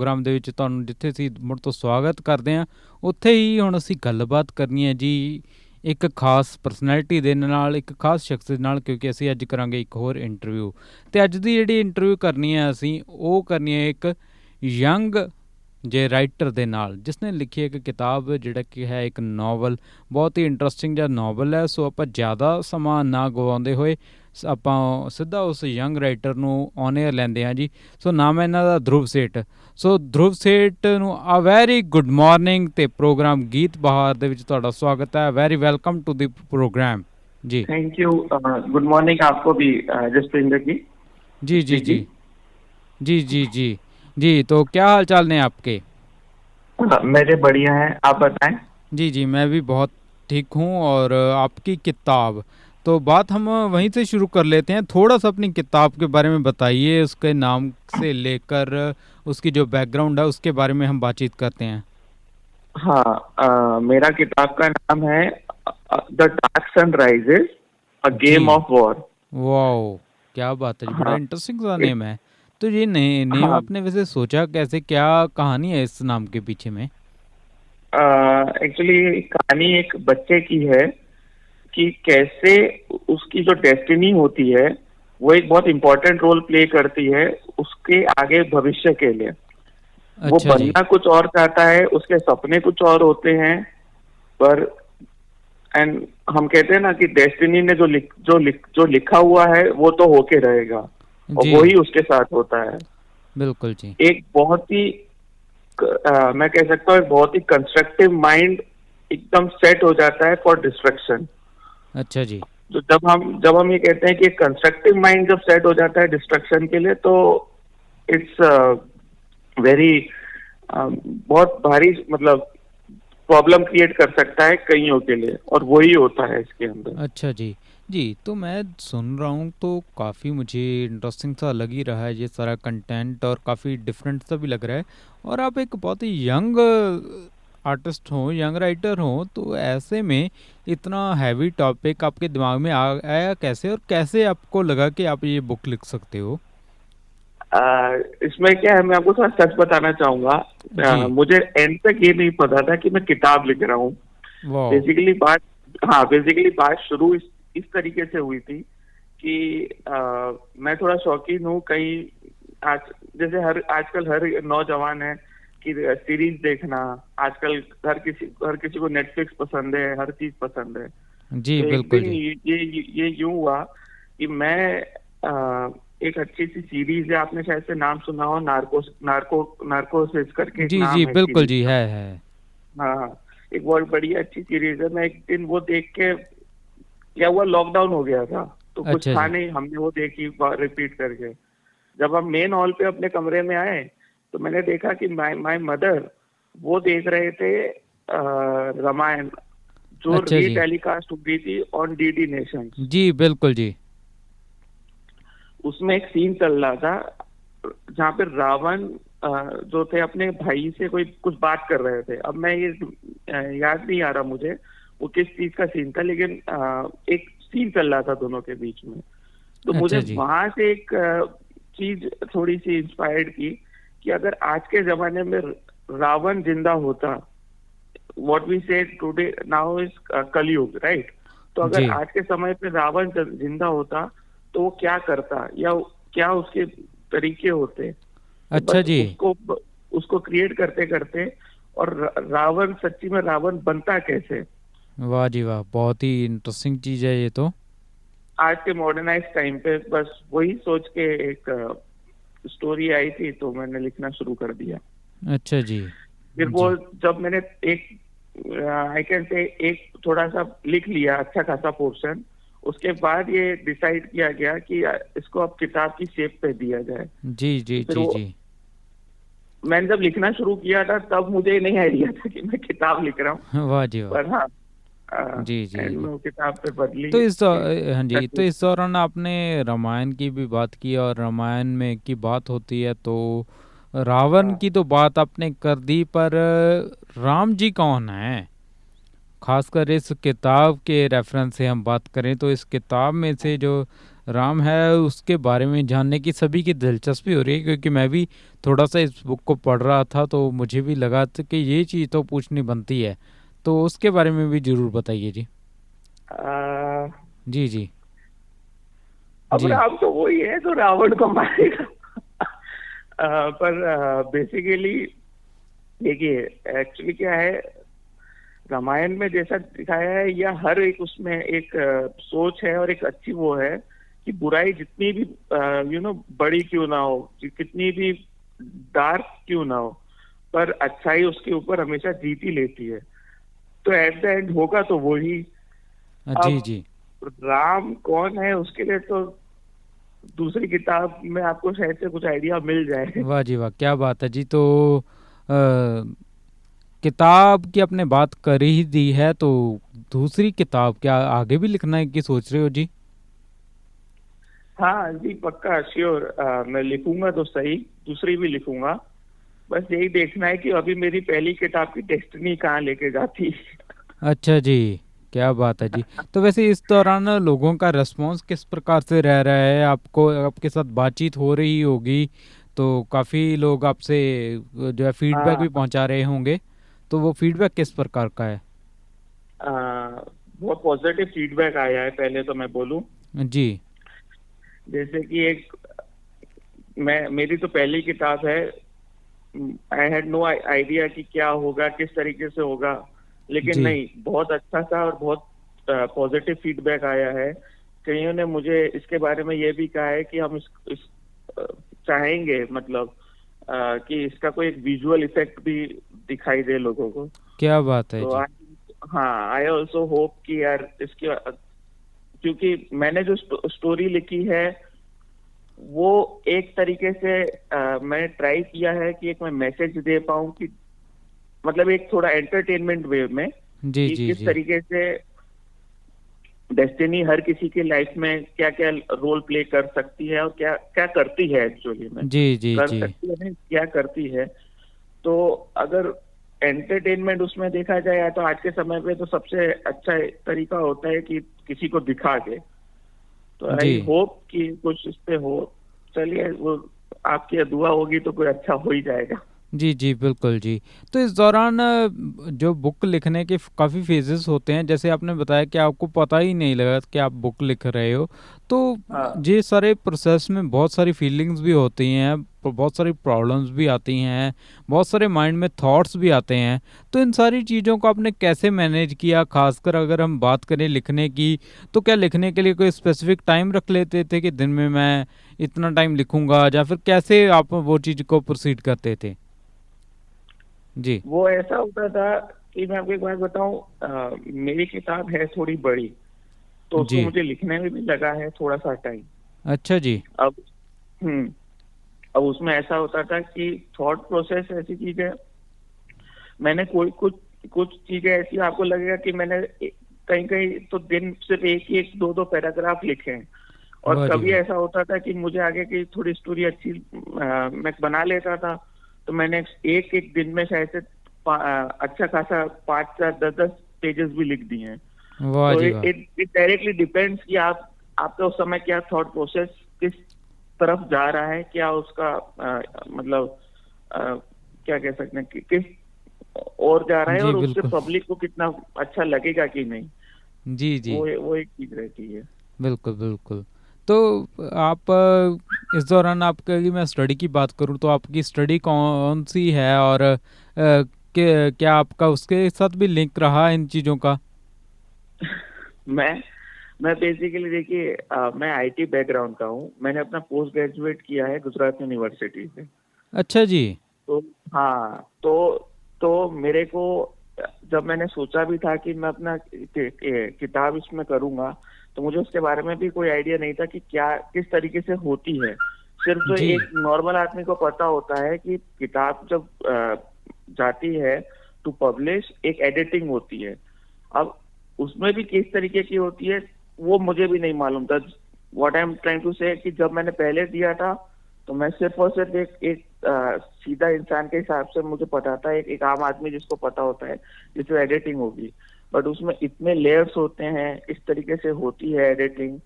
Programme ਦੇ ਵਿੱਚ ਤੁਹਾਨੂੰ ਜਿੱਥੇ ਅਸੀਂ ਮੁੜ ਤੋਂ ਸਵਾਗਤ ਕਰਦੇ ਹਾਂ, ਉੱਥੇ ਹੀ ਹੁਣ ਅਸੀਂ ਗੱਲਬਾਤ ਕਰਨੀ ਹੈ ਜੀ ਇੱਕ ਖਾਸ ਪਰਸਨੈਲਿਟੀ ਦੇ ਨਾਲ, ਇੱਕ ਖਾਸ ਸ਼ਖਸ ਦੇ ਨਾਲ, ਕਿਉਂਕਿ ਅਸੀਂ ਅੱਜ ਕਰਾਂਗੇ ਇੱਕ ਹੋਰ ਇੰਟਰਵਿਊ। ਅਤੇ ਅੱਜ ਦੀ ਜਿਹੜੀ ਇੰਟਰਵਿਊ ਕਰਨੀ ਹੈ ਅਸੀਂ, ਉਹ ਕਰਨੀ ਹੈ ਇੱਕ ਯੰਗ ਜੇ ਰਾਈਟਰ ਦੇ ਨਾਲ, ਜਿਸ ਨੇ ਲਿਖੀ ਇੱਕ ਕਿਤਾਬ ਜਿਹੜਾ ਕਿ ਹੈ ਇੱਕ ਨਾਵਲ, ਬਹੁਤ ਹੀ ਇੰਟਰਸਟਿੰਗ ਜਿਹਾ ਨਾਵਲ ਹੈ। ਸੋ ਆਪਾਂ ਜ਼ਿਆਦਾ ਸਮਾਂ ਨਾ ਗਵਾਉਂਦੇ ਹੋਏ ਆਪਾਂ ਸਿੱਧਾ ਉਸ ਯੰਗ ਰਾਈਟਰ ਨੂੰ ਔਨ ਏਅਰ ਲੈਂਦੇ ਹਾਂ ਜੀ। ਸੋ ਨਾਮ ਹੈ ਇਹਨਾਂ ਦਾ ਧਰੁਵ ਸੇਠ। ਸੋ ਧਰੁਵ ਸੇਠ ਨੂੰ ਆ ਵੈਰੀ ਗੁੱਡ ਮਾਰਨਿੰਗ, ਅਤੇ ਪ੍ਰੋਗਰਾਮ ਗੀਤ ਬਹਾਰ ਦੇ ਵਿੱਚ ਤੁਹਾਡਾ ਸਵਾਗਤ ਹੈ। Very welcome to the programme ji. Thank you. Good morning आपको भी जसपिंदर जी। जी जी जी जी जी जी जी। तो क्या हाल चाल ने आपके? मेरे बढ़िया हैं, आप बताएं। जी जी, मैं भी बहुत ठीक हूँ। और आपकी किताब, तो बात हम वहीं से शुरू कर लेते हैं। थोड़ा सा अपनी किताब के बारे में बताइए, उसके नाम से लेकर उसकी जो बैकग्राउंड है उसके बारे में हम बातचीत करते हैं। हाँ, मेरा किताब का नाम है the dark sun rises, a game of war. Wow, क्या बात है जी, बड़ा इंटरेस्टिंग सा नेम है। तो ये नेम आपने वैसे सोचा कैसे, क्या कहानी है इस नाम के पीछे में? एक्चुअली कहानी एक बच्चे की है कि कैसे उसकी जो डेस्टिनी होती है वो एक बहुत इम्पोर्टेंट रोल प्ले करती है उसके आगे भविष्य के लिए। वो बनना कुछ और चाहता है, उसके सपने कुछ और होते हैं, पर एंड हम कहते हैं ना कि डेस्टिनी ने जो लिखा हुआ है वो तो होके रहेगा, और वही उसके साथ होता है। बिल्कुल जी। एक बहुत ही मैं कह सकता हूँ एक बहुत ही कंस्ट्रक्टिव माइंड एकदम सेट हो जाता है फॉर डिस्ट्रक्शन। अच्छा जी। तो जब हम ये कहते हैं कि कंस्ट्रक्टिव माइंड जब सेट हो जाता है डिस्ट्रक्शन के लिए, तो इट्स वेरी बहुत भारी मतलब प्रॉब्लम क्रिएट कर सकता है कईयों के लिए, और वही होता है इसके अंदर। अच्छा जी जी। तो मैं सुन रहा हूँ तो काफ़ी मुझे इंटरेस्टिंग सा लग ही रहा है ये सारा कंटेंट, और काफ़ी डिफरेंट सा भी लग रहा है। और आप एक बहुत ही यंग आर्टिस्ट हो, यंग राइटर हो, तो ऐसे में इतना हैवी टॉपिक आपके दिमाग में आया कैसे, और कैसे आपको लगा कि आप ये बुक लिख सकते हो? इसमें क्या है, मैं आपको थोड़ा सच बताना चाहूंगा। मुझे एंड तक ये नहीं पता था कि मैं किताब लिख रहा हूँ। बेसिकली बात शुरू इस तरीके से हुई थी कि मैं थोड़ा शौकीन हूँ कहीं जैसे आजकल हर नौजवान है कि सीरीज देखना, आजकल हर किसी को नेटफ्लिक्स पसंद है, हर चीज पसंद है। जी तो बिल्कुल। ये यूं हुआ कि मैं एक अच्छी सी सीरीज है, आपने शायद से नाम सुना हो, नार्कोसिस करके जी नाम जी है बिल्कुल जी, है। है। हाँ, एक बहुत बढ़िया अच्छी सीरीज है। मैं एक दिन वो देख के, क्या हुआ, लॉकडाउन हो गया था तो कुछ था नहीं, हमने वो देखी रिपीट करके। जब हम मेन हॉल पे अपने कमरे में आए तो मैंने देखा कि माय मदर वो देख रहे थे रामायण, जो टेलीकास्ट हो गई थी ऑन डीडी नेशन। जी बिल्कुल जी। उसमें एक सीन चल रहा था जहाँ पे रावण जो थे अपने भाई से कुछ बात कर रहे थे। अब मैं ये याद नहीं आ रहा मुझे वो किस चीज का सीन था, लेकिन एक सीन चल रहा था दोनों के बीच में। तो मुझे वहां से एक चीज थोड़ी सी इंस्पायर्ड की कि अगर आज के जमाने में रावण जिंदा होता, व्हाट वी से टुडे नाउ इज कलयुग, राइट? तो अगर आज के समय पे रावण जिंदा होता तो वो क्या करता, या क्या उसके तरीके होते। अच्छा जी। उसको क्रिएट करते करते, और रावण सच्ची में रावण बनता कैसे। वाह जी वाह, बहुत ही इंटरेस्टिंग चीज है ये तो। आज के मॉडर्नाइज टाइम पे बस वही सोच के एक स्टोरी आई थी, तो मैंने लिखना शुरू कर दिया। अच्छा जी। फिर वो जब मैंने एक आई कैन से एक थोड़ा सा लिख लिया, अच्छा खासा पोर्शन, उसके बाद ये डिसाइड किया गया कि इसको अब किताब की शेप पे दिया जाए। जी जी जी जी। मैंने जब लिखना शुरू किया था तब मुझे नहीं आइडिया था कि मैं किताब लिख रहा हूँ। वाह जी वाह। पर हाँ, जी जी किताब पे बदली। तो हाँ जी, तो इस दौरान आपने रामायण की भी बात की, और रामायण में की बात होती है तो रावण की तो बात आपने कर दी, पर राम जी कौन है? खासकर इस किताब के रेफरेंस से हम बात करें तो इस किताब में से जो राम है उसके बारे में जानने की सभी की दिलचस्पी हो रही है, क्योंकि मैं भी थोड़ा सा इस बुक को पढ़ रहा था तो मुझे भी लगा था कि ये चीज़ तो पूछनी बनती है। तो उसके बारे में भी ज़रूर बताइए जी। आ, जी जी। अब जी राम तो वही है जो रावण को मारेगा। पर बेसिकली देखिए, एक्चुअली क्या है, रामायण में जैसा दिखाया है या हर एक उसमें एक सोच है और एक अच्छी वो है कि बुराई जितनी भी बड़ी क्यों ना हो, कितनी भी डार्क क्यों ना हो, पर अच्छाई उसके ऊपर हमेशा जीत ही लेती है। तो एट द एंड होगा तो वही। जी अब जी। राम कौन है उसके लिए तो दूसरी किताब में आपको शायद से कुछ आइडिया मिल जाए। वाह जी वाह, क्या बात है जी। तो अ, किताब की आपने बात कर ही दी है, तो दूसरी किताब क्या आगे भी लिखना है कि सोच रहे हो जी? हाँ जी, पक्का श्योर, मैं लिखूंगा तो सही, दूसरी भी लिखूंगा। बस यही देखना है कि अभी मेरी पहली किताब की डेस्टिनी कहाँ लेके जाती है। अच्छा जी, क्या बात है जी। तो वैसे इस दौरान लोगों का रिस्पांस किस प्रकार से रह रहा है? आपको आपके साथ बातचीत हो रही होगी तो काफ़ी लोग आपसे जो है फीडबैक भी हाँ, पहुंचा रहे होंगे, तो वो फीडबैक किस प्रकार का है? आ, बहुत पॉजिटिव फीडबैक आया है, पहले तो मैं बोलूं। जी जैसे कि एक, मैं मेरी तो पहली किताब है, आई हैड नो आइडिया कि क्या होगा, किस तरीके से होगा। लेकिन जी। नहीं, बहुत अच्छा था और बहुत पॉजिटिव फीडबैक आया है। कईयों ने मुझे इसके बारे में ये भी कहा है कि हम इस अ, चाहेंगे, मतलब कि इसका कोई एक विजुअल इफेक्ट भी दिखाई दे लोगों को। क्या बात है तो जी। हाँ, आई ऑल्सो होप कि यार इसकी, क्योंकि मैंने जो स्टोरी लिखी है वो एक तरीके से मैंने ट्राई किया है कि एक मैं मैसेज दे पाऊं कि, मतलब एक थोड़ा एंटरटेनमेंट वे में, जी कि जी किस जी। तरीके से डेस्टिनी हर किसी की लाइफ में क्या क्या रोल प्ले कर सकती है और क्या क्या करती है एक्चुअली में। जी जी कर जी। सकती है नहीं, क्या करती है। तो अगर एंटरटेनमेंट उसमें देखा जाए तो आज के समय पे तो सबसे अच्छा तरीका होता है कि किसी को दिखा के। तो जी आई होप कि कुछ इस पे हो। चलिए, वो आपकी दुआ होगी तो कोई अच्छा हो ही जाएगा। जी जी बिल्कुल जी। तो इस दौरान जो बुक लिखने के काफ़ी फेजेस होते हैं, जैसे आपने बताया कि आपको पता ही नहीं लगा कि आप बुक लिख रहे हो, तो हाँ, ये सारे प्रोसेस में बहुत सारी फीलिंग्स भी होती हैं, बहुत सारी प्रॉब्लम्स भी आती हैं, बहुत सारे माइंड में थॉट्स भी आते हैं। तो इन सारी चीज़ों को आपने कैसे मैनेज किया? खासकर अगर हम बात करें लिखने की, तो क्या लिखने के लिए कोई स्पेसिफिक टाइम रख लेते थे कि दिन में मैं इतना टाइम लिखूंगा, या फिर कैसे आप वो चीज़ को प्रोसीड करते थे? जी वो ऐसा होता था कि मैं आपको एक बात बताऊं, मेरी किताब है थोड़ी बड़ी, तो उसको जी। मुझे लिखने में भी लगा है थोड़ा सा टाइम। अच्छा जी। अब हम्म अब उसमें ऐसा होता था कि थॉट प्रोसेस ऐसी चीज है, मैंने कोई कुछ कुछ चीजें ऐसी आपको लगेगा कि मैंने कहीं कहीं तो दिन सिर्फ एक ही एक दो दो पैराग्राफ लिखे हैं। और वाह जी कभी वाह। ऐसा होता था कि मुझे आगे की थोड़ी स्टोरी अच्छी मैं बना लेता था, तो मैंने एक एक दिन में शायद से अच्छा खासा 5 से 10 पेजेस भी लिख दिए हैं। वाह तो जी इट वाह। इट डायरेक्टली डिपेंड्स कि आप आपका उस समय क्या थॉट प्रोसेस किस तरफ जा रहा है, क्या उसका मतलब अ, क्या कह सकते हैं कि किस और जा रहा है, जी और उससे बिल्कुल। पब्लिक को कितना अच्छा लगेगा कि नहीं। जी जी। वो एक चीज रहती है। बिल्कुल बिल्कुल। तो आप इस दौरान आपका, यदि मैं स्टडी की बात करूं तो आपकी स्टडी कौन सी है, और क्या आपका उसके साथ भी लिंक रहा इन चीज़ों का? मैं मैं बेसिकली देखिए, मैं आईटी बैकग्राउंड का हूँ। मैंने अपना पोस्ट ग्रेजुएट किया है गुजरात यूनिवर्सिटी से। अच्छा जी। तो हाँ, तो मेरे को, जब मैंने सोचा भी था कि मैं अपना किताब इसमें करूंगा, तो मुझे उसके बारे में भी कोई आइडिया नहीं था कि क्या किस तरीके से होती है। सिर्फ तो जी एक नॉर्मल आदमी को पता होता है कि किताब जब जाती है टू पब्लिश, एक एडिटिंग होती है। अब उसमें भी किस तरीके की होती है वो मुझे भी नहीं मालूम था। What I am trying to say कि जब मैंने पहले दिया था, तो मैं सिर्फ और सिर्फ एक सीधा इंसान के हिसाब से मुझे पता था, एक आम आदमी जिसको पता होता है जिससे एडिटिंग होगी। बट उसमें इतने लेयर्स होते हैं, इस तरीके से होती है एडिटिंग।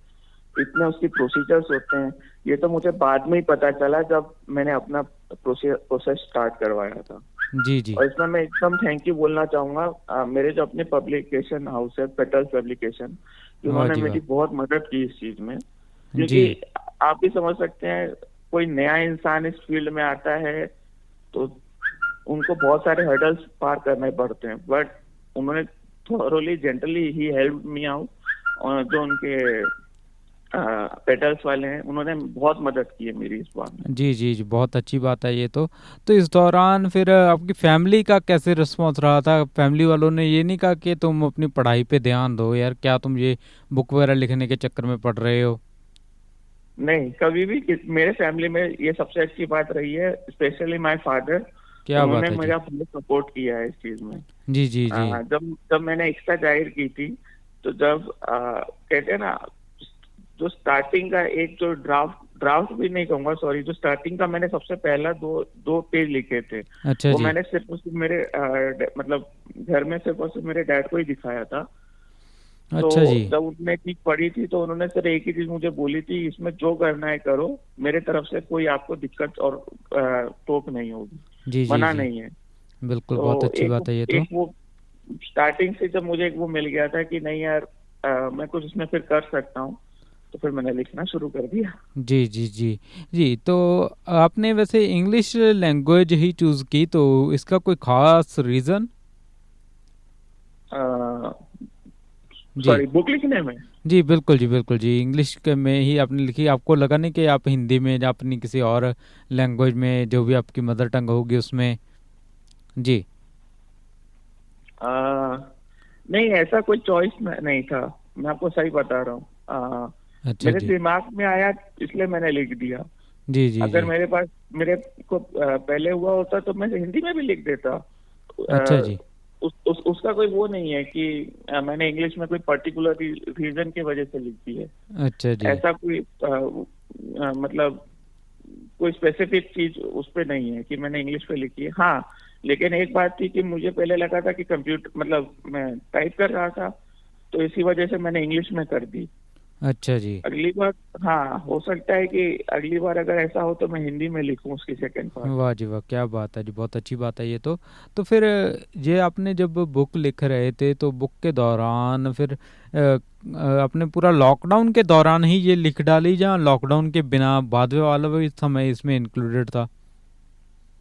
इतने उसकी प्रोसीजर्स होते हैं, ये तो मुझे बाद में ही पता चला जब मैंने अपना प्रोसेस स्टार्ट करवाया था। जी, जी। और इसमें मैं एकदम थैंक यू बोलना चाहूंगा मेरे जो अपने पब्लिकेशन हाउस है पेटल्स पब्लिकेशन, वाह उन्होंने जी मेरी वाह! बहुत मदद की इस चीज में। क्योंकि जी। आप भी समझ सकते हैं, कोई नया इंसान इस फील्ड में आता है तो उनको बहुत सारे हर्डल्स पार करने पड़ते हैं, बट उन्होंने थोरोली जेंटली ही हेल्प मी आउट। और जो उनके पेटल्स वाले हैं, उन्होंने बहुत मदद की है मेरी इस बात में। जी, जी, जी, बहुत अच्छी बात है ये तो। तो इस दौरान फिर आपकी फैमिली का कैसे रिस्पॉन्स रहा था? फैमिली वालों ने ये नहीं कहा कि तुम अपनी पढ़ाई पे ध्यान दो यार, क्या तुम ये बुक वगैरह लिखने के चक्कर में पड़ रहे हो? नहीं, कभी भी मेरे फैमिली में ये सबसे अच्छी बात रही है, स्पेशली माय फादर। क्या उन्होंने बात है जी। मेरा बहुत सपोर्ट किया है इस चीज में। जी, जी, जी। जब जब मैंने एक्स्ट्रा जाहिर की थी, तो जब कहते हैं ना, जो स्टार्टिंग का एक जो ड्राफ्ट ड्राफ्ट भी नहीं कहूंगा, सॉरी, जो स्टार्टिंग का मैंने सबसे पहला दो दो पेज लिखे थे, अच्छा वो जी। मैंने सिर्फ और सिर्फ मेरे मतलब घर में सिर्फ और सिर्फ मेरे डैड को ही दिखाया था। तो अच्छा जी। जब उन्होंने चीज पढ़ी थी तो उन्होंने सिर्फ एक ही चीज मुझे बोली थी, इसमें जो करना है करो, मेरे तरफ से कोई आपको दिक्कत और टोक नहीं होगी, जी, जी, मना जी। नहीं है। बिल्कुल, बहुत तो अच्छी बात है ये तो। एक वो स्टार्टिंग से जब मुझे एक वो मिल गया था कि नहीं यार, मैं कुछ इसमें फिर कर सकता हूँ, तो फिर मैंने लिखना शुरू कर दिया। जी, जी, जी। जी, तो आपने वैसे इंग्लिश लैंग्वेज ही चूज़ की, तो इसका कोई ख़ास रीज़न? जी। सॉरी, बुक लिखने में। जी, बिल्कुल जी, बिल्कुल जी। इंग्लिश के में ही आपने लिखी, आपको लगा नहीं कि आप हिंदी में या अपनी किसी और लैंग्वेज में जो भी आपकी मदर टंग होगी उसमें? जी। अ, नहीं, ऐसा कोई चॉइस नहीं था, मैं आपको सही बता रहा हूँ। अच्छा मेरे जी। दिमाग में आया इसलिए मैंने लिख दिया। जी, जी, अगर जी। मेरे को पहले हुआ होता तो मैं हिंदी में भी लिख देता। अच्छा अ, जी। उसका कोई वो नहीं है कि मैंने इंग्लिश में कोई पर्टिकुलर रीजन की वजह से लिख दी है। अच्छा जी। ऐसा कोई मतलब कोई स्पेसिफिक चीज उस पे नहीं है कि मैंने इंग्लिश पे लिखी है। हाँ, लेकिन एक बात थी कि मुझे पहले लगा था कि कंप्यूटर, मतलब मैं टाइप कर रहा था, तो इसी वजह से मैंने इंग्लिश में कर दी। अच्छा जी। अगली बार, हाँ, हो सकता है कि अगली बार अगर ऐसा हो तो मैं हिंदी में लिखूं उसकी सेकंड पार्ट। वाह जी वाह! क्या बात है जी, बहुत अच्छी बात है ये तो। तो फिर ये आपने जब बुक लिख रहे थे तो बुक के दौरान फिर आपने पूरा लॉकडाउन के दौरान ही ये लिख डाली या लॉकडाउन के बिना बाद में वाला भी समय इसमें इंक्लूडेड था?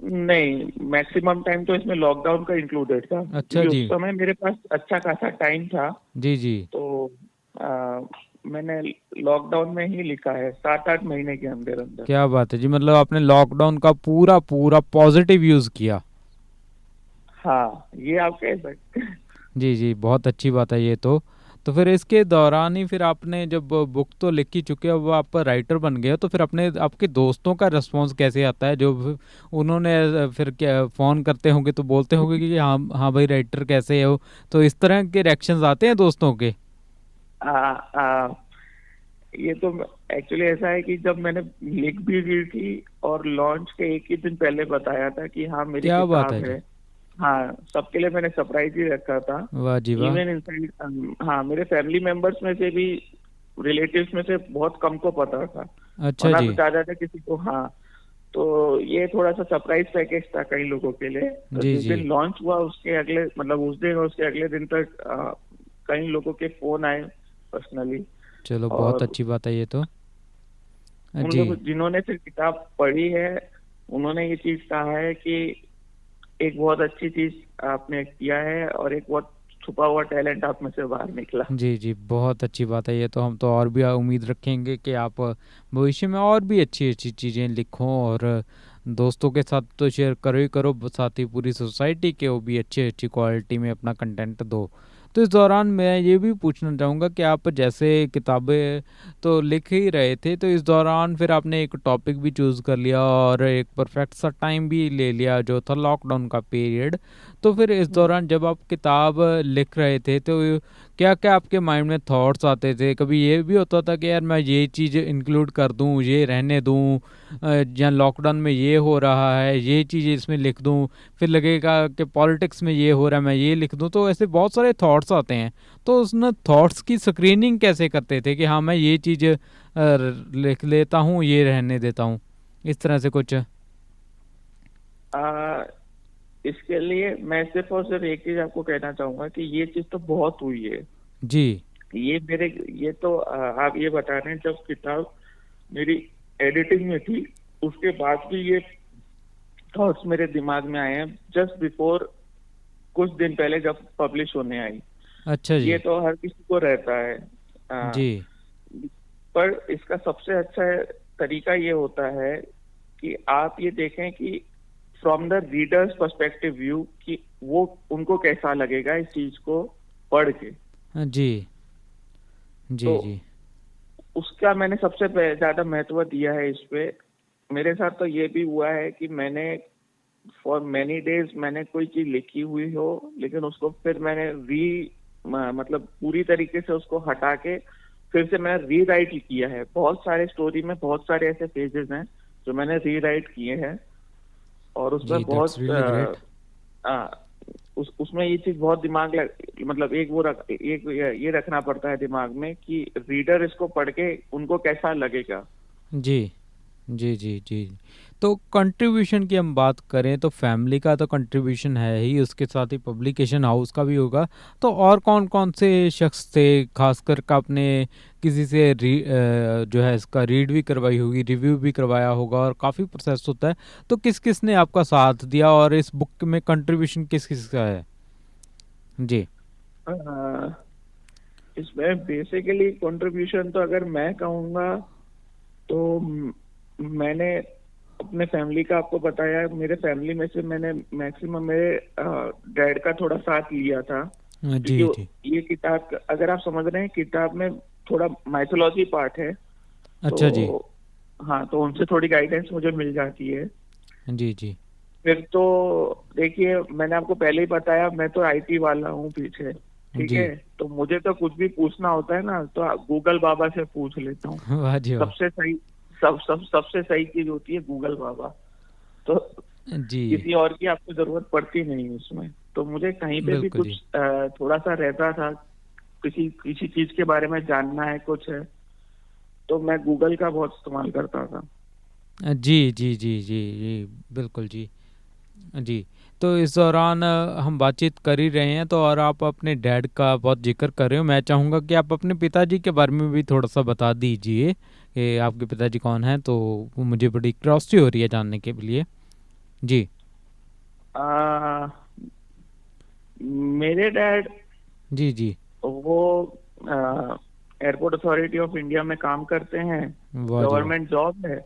नहीं, मैक्सिमम टाइम तो इसमें लॉकडाउन का इंक्लूडेड था, अच्छा क्योंकि उस जी। समय मेरे पास अच्छा खासा टाइम था। जी, जी। तो आ, मैंने लॉकडाउन में ही लिखा है, 7-8 महीने के अंदर अंदर। क्या बात है जी, मतलब आपने लॉकडाउन का पूरा पूरा पॉजिटिव यूज़ किया। हाँ, ये आप कह सकते हैं। जी, जी, बहुत अच्छी बात है ये तो। तो फिर इसके दौरान ही फिर आपने जब बुक तो लिख ही चुके हो, अब आप राइटर बन गए हो, तो फिर अपने आपके दोस्तों का रिस्पॉन्स कैसे आता है? जो उन्होंने फिर क्या फ़ोन करते होंगे तो बोलते होंगे कि हाँ हाँ भाई राइटर कैसे हो? तो इस तरह के रिएक्शंस आते हैं दोस्तों के? आ, आ, ये तो एक्चुअली ऐसा है कि जब मैंने लिख भी दी थी और लॉन्च के एक ही दिन पहले बताया था कि हाँ मेरी क्या बात किताब है है। जी। हाँ, सबके लिए मैंने सरप्राइज ही रखा था। वाह जी वाह! इवन इनसाइड, हाँ, मेरे फैमिली मेंबर्स में से भी, रिलेटिव्स में से बहुत कम को पता था, अच्छा होना जी। तो चाहता था किसी को। हाँ, तो ये थोड़ा सा सरप्राइज पैकेज था कई लोगों के लिए। तो जी, जिस जी। दिन लॉन्च हुआ उसके अगले, मतलब उस दिन और उसके अगले दिन तक कई लोगों के फोन आए पर्सनली। चलो बहुत और अच्छी बात है ये तो। उन जी। लोग जिन्होंने फिर किताब पढ़ी है, उन्होंने ये चीज कहा है कि एक बहुत अच्छी चीज आपने किया है और एक बहुत छुपा हुआ टैलेंट आप में से बाहर निकला। जी, जी, बहुत अच्छी बात है ये तो। हम तो और भी उम्मीद रखेंगे कि आप भविष्य में और भी अच्छी-अच्छी चीज़ें लिखो और दोस्तों के साथ तो शेयर करो ही करो, साथ ही पूरी सोसाइटी के वो भी अच्छी-अच्छी क्वालिटी में अपना कंटेंट दो। तो इस दौरान मैं ये भी पूछना चाहूँगा कि आप जैसे किताबें तो लिख ही रहे थे, तो इस दौरान फिर आपने एक टॉपिक भी चूज़ कर लिया और एक परफेक्ट सा टाइम भी ले लिया जो था लॉकडाउन का पीरियड। तो फिर इस दौरान जब आप किताब लिख रहे थे तो क्या क्या आपके माइंड में थॉट्स आते थे? कभी ये भी होता था कि यार मैं ये चीज़ इंक्लूड कर दूं, ये रहने दूं, या लॉकडाउन में ये हो रहा है, ये चीज़ इसमें लिख दूं, फिर लगेगा कि पॉलिटिक्स में ये हो रहा है मैं ये लिख दूं, तो ऐसे बहुत सारे थॉट्स आते हैं। तो उस थॉट्स की स्क्रीनिंग कैसे करते थे कि हाँ मैं ये चीज़ लिख लेता हूँ, ये रहने देता हूँ, इस तरह से कुछ? आ, इसके लिए मैं सिर्फ और सिर्फ एक चीज आपको कहना चाहूंगा कि ये चीज तो बहुत हुई है। जी। ये मेरे ये तो आप ये बता रहे हैं, जब किताब मेरी एडिटिंग में थी उसके बाद भी ये थॉट्स मेरे दिमाग में आए हैं, जस्ट बिफोर कुछ दिन पहले जब पब्लिश होने आई। अच्छा जी। ये तो हर किसी को रहता है। आ, जी। पर इसका सबसे अच्छा तरीका ये होता है कि आप ये देखें कि from the readers perspective view, कि वो उनको कैसा लगेगा इस चीज को पढ़ के। जी। जी। तो जी। उसका मैंने सबसे ज्यादा महत्व दिया है इस पे। मेरे साथ तो ये भी हुआ है कि मैंने फॉर मेनी डेज मैंने कोई चीज लिखी हुई हो, लेकिन उसको फिर मैंने मतलब पूरी तरीके से उसको हटा के फिर से मैंने रीराइट किया है। बहुत सारे स्टोरी में बहुत सारे ऐसे पेजेस हैं जो मैंने रीराइट किए हैं, और उसमें जी, दैट्स बहुत रियली ग्रेट। आ, उसमें ये चीज बहुत मतलब एक एक ये रखना पड़ता है दिमाग में कि रीडर इसको पढ़ के उनको कैसा लगेगा। जी। जी। जी। जी। तो कंट्रीब्यूशन की हम बात करें तो फैमिली का तो कंट्रीब्यूशन है ही, उसके साथ ही पब्लिकेशन हाउस का भी होगा। तो और कौन कौन से शख्स थे, खासकर का आपने किसी से जो है इसका रीड भी करवाई होगी, रिव्यू भी करवाया होगा, और काफ़ी प्रोसेस होता है। तो किस किस ने आपका साथ दिया और इस बुक में कंट्रीब्यूशन किस किस का है? जी। आ, इसमें बेसिकली कंट्रीब्यूशन तो अगर मैं कहूँगा तो मैंने अपने फैमिली का आपको बताया। मेरे फैमिली में से मैंने मैक्सिमम मेरे डैड का थोड़ा साथ लिया था, जी। जी। क्योंकि ये किताब अगर आप समझ रहे हैं किताब में थोड़ा माइथोलॉजी पार्ट है। अच्छा जी। तो हाँ, तो उनसे थोड़ी गाइडेंस मुझे मिल जाती है। जी। जी। फिर तो देखिए, मैंने आपको पहले ही बताया मैं तो आईटी वाला हूँ पीछे, ठीक जी। है। तो मुझे तो कुछ भी पूछना होता है ना तो गूगल बाबा से पूछ लेता हूँ। वाह जी वाह। सबसे सही सबसे सही चीज होती है गूगल बाबा। तो जी। किसी और की आपको जरूरत पड़ती नहीं उसमें। तो मुझे कहीं पे भी बिल्कुल कुछ जी। थोड़ा सा रहता था, किसी किसी चीज के बारे में जानना है कुछ है, तो मैं गूगल का बहुत इस्तेमाल करता था। जी। जी। जी। जी। जी। बिल्कुल जी। जी। तो इस दौरान हम बातचीत कर ही रहे हैं, तो और आप अपने डैड का बहुत जिक्र कर रहे हो, मैं चाहूँगा कि आप अपने पिताजी के बारे में भी थोड़ा सा बता दीजिए कि आपके पिताजी कौन हैं, तो वो मुझे बड़ी क्यूरियोसिटी हो रही है जानने के लिए। जी। आ, मेरे डैड जी। जी। वो एयरपोर्ट अथॉरिटी ऑफ इंडिया में काम करते हैं। वाह जी वाह। गवर्नमेंट जॉब है।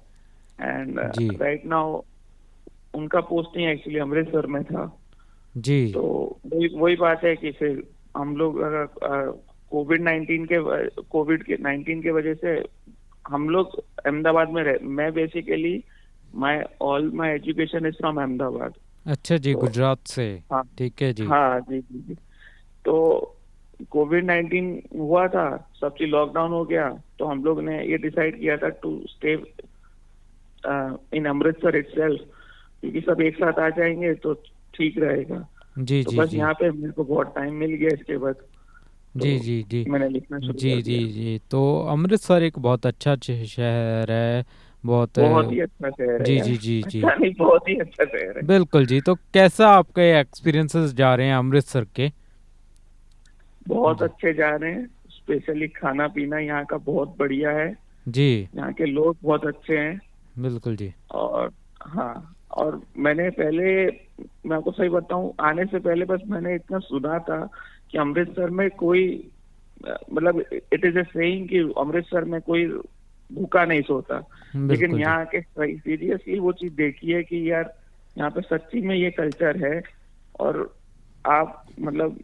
एंड जी। राइट नाउ उनका पोस्टिंग एक्चुअली अमृतसर में था। जी। तो वही बात है कि फिर हम लोग कोविड 19 के वजह से हम लोग अहमदाबाद में रहे। मैं basically my education is from Ahmedabad. अच्छा जी, तो गुजरात से। हाँ, ठीक है जी। हाँ जी जी जी। तो कोविड 19 हुआ था, सब चीज लॉकडाउन हो गया, तो हम लोग ने ये डिसाइड किया था to stay in Amritsar itself, क्योंकि सब एक साथ आ जाएंगे तो ठीक रहेगा। जी। तो जी। बस जी। यहाँ पे मेरे को बहुत टाइम मिल गया इसके बाद, जी। तो जी। जी। मैंने लिखना शुरू जी। कर जी। दिया। जी। तो अमृतसर एक बहुत अच्छा शहर है, बहुत बहुत ही अच्छा शहर है जी। यार। जी। जी। जी। अच्छा नहीं, बहुत ही अच्छा शहर है। बिल्कुल जी। तो कैसा आपके एक्सपीरियंसेस जा रहे हैं अमृतसर के? बहुत जी। अच्छे जा रहे हैं। स्पेशली खाना पीना यहाँ का बहुत बढ़िया है। जी। यहाँ के लोग बहुत अच्छे हैं। बिल्कुल जी। और हाँ, और मैंने पहले, मैं आपको सही बताऊं, आने से पहले बस मैंने इतना सुना था कि अमृतसर में कोई मतलब इट इज ए सेइंग कि अमृतसर में कोई भूखा नहीं सोता। लेकिन बिल्कुल जी। यहाँ के सीरियसली वो चीज देखी है कि यार यहाँ पे सच्ची में ये कल्चर है। और आप मतलब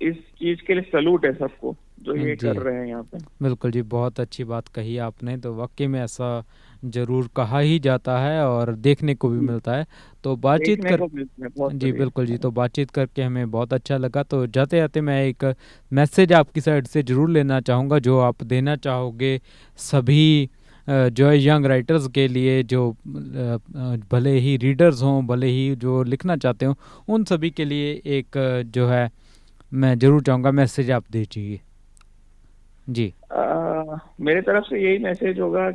इस चीज के लिए सलूट है सबको जो ये जी। कर रहे हैं यहाँ पे। बिल्कुल जी, बहुत अच्छी बात कही आपने। तो वाकई में ऐसा ज़रूर कहा ही जाता है और देखने को भी मिलता है। तो बातचीत देखने कर को मिलता है, बहुत जी बढ़िया। बिल्कुल जी, तो बातचीत करके हमें बहुत अच्छा लगा। तो जाते जाते मैं एक मैसेज आपकी साइड से ज़रूर लेना चाहूँगा, जो आप देना चाहोगे सभी जो है यंग राइटर्स के लिए, जो भले ही रीडर्स हों, भले ही जो लिखना चाहते हों, उन सभी के लिए एक जो है मैं ज़रूर चाहूँगा मैसेज आप दीजिए। जी। मेरे तरफ से यही मैसेज होगा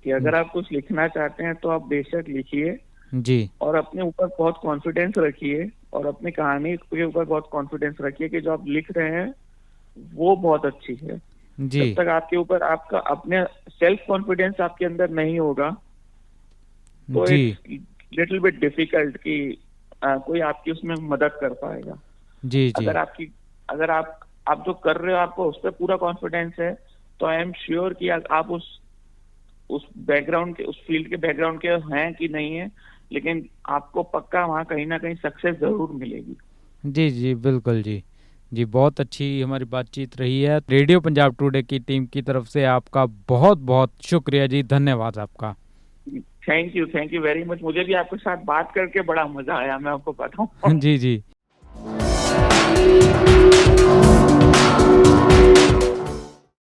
कि अगर आप कुछ लिखना चाहते हैं तो आप बेशक लिखिए, जी। और अपने ऊपर बहुत कॉन्फिडेंस रखिए, और अपनी कहानी के ऊपर बहुत कॉन्फिडेंस रखिए कि जो आप लिख रहे हैं वो बहुत अच्छी है। जी। जब तक आपके ऊपर आपका अपने सेल्फ कॉन्फिडेंस आपके अंदर नहीं होगा तो जी। इट्स लिटिल बिट डिफिकल्ट कि कोई आपकी उसमें मदद कर पाएगा। जी। जी। अगर आपकी अगर आप जो कर रहे हो आपको उस पर पूरा कॉन्फिडेंस है, तो आई एम श्योर कि आप उस बैकग्राउंड के, उस फील्ड के बैकग्राउंड के हैं कि नहीं है, लेकिन आपको पक्का वहाँ कहीं ना कहीं सक्सेस जरूर मिलेगी। जी। जी, बिल्कुल जी। जी, बहुत अच्छी हमारी बातचीत रही है। रेडियो पंजाब टुडे की टीम की तरफ से आपका बहुत-बहुत शुक्रिया जी, धन्यवाद आपका। Thank you very much. मुझे भी आपके साथ बात करके बड़ा मजा आया, मैं आपको बताऊं। जी, जी।